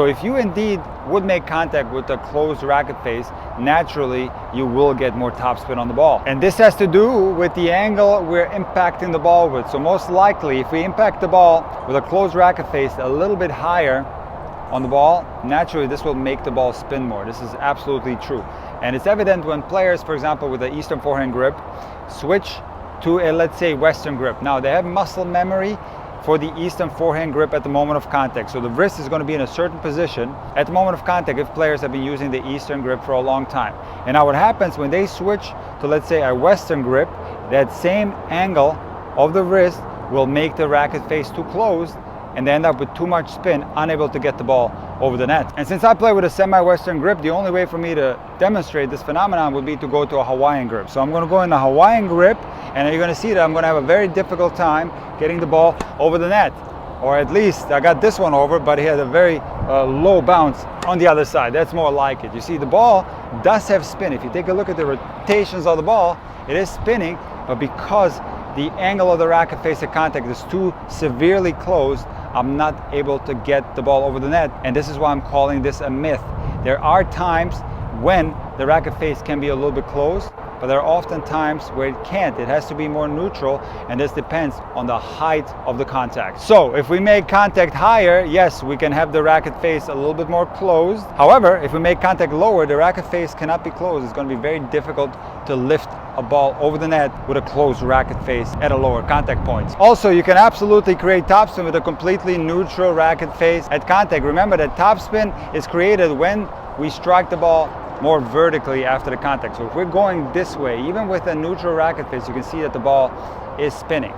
So if you indeed would make contact with a closed racket face, naturally you will get more topspin on the ball. And this has to do with the angle we're impacting the ball with. So most likely if we impact the ball with a closed racket face a little bit higher on the ball, naturally this will make the ball spin more. This is absolutely true. And it's evident when players, for example, with the Eastern forehand grip, switch to a, let's say, Western grip. Now they have muscle memory for the Eastern forehand grip at the moment of contact. So the wrist is going to be in a certain position at the moment of contact if players have been using the Eastern grip for a long time. And now what happens when they switch to, let's say, a Western grip, that same angle of the wrist will make the racket face too closed, and they end up with too much spin, unable to get the ball over the net. And since I play with a semi-Western grip, the only way for me to demonstrate this phenomenon would be to go to a Hawaiian grip. So I'm going to go in the Hawaiian grip, and you're going to see that I'm going to have a very difficult time getting the ball over the net. Or at least I got this one over, but he had a very low bounce on the other side. That's more like it. You see, the ball does have spin. If you take a look at the rotations of the ball, it is spinning, but because the angle of the racket face at contact is too severely closed, I'm not able to get the ball over the net. And this is why I'm calling this a myth. There are times when the racket face can be a little bit closed, but there are often times where it can't. It has to be more neutral, and this depends on the height of the contact. So if we make contact higher, yes, we can have the racket face a little bit more closed. However, if we make contact lower, the racket face cannot be closed. It's going to be very difficult to lift a ball over the net with a closed racket face at a lower contact point. Also, you can absolutely create topspin with a completely neutral racket face at contact. Remember that topspin is created when we strike the ball more vertically after the contact. So if we're going this way, even with a neutral racket face, you can see that the ball is spinning.